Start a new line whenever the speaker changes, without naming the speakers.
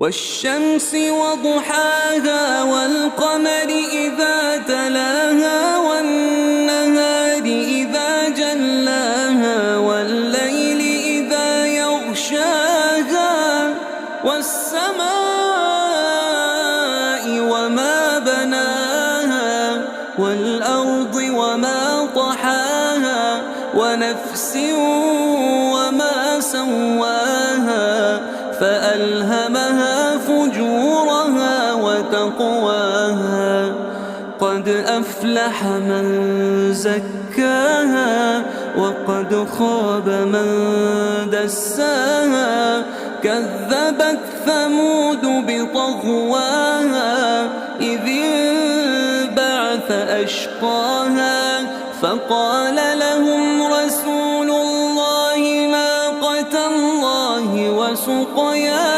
والشمس وضحاها والقمر إذا تلاها والنهار إذا جلاها والليل إذا يغشاها والسماء وما بناها والأرض وما طحاها ونفس وما سواها فألهمها فجورها وتقواها قد أفلح من زكاها وقد خاب من دساها كذبت ثمود بطغواها إذ انبعث أشقاها فقال لهم رسول الله ناقة الله وسقياها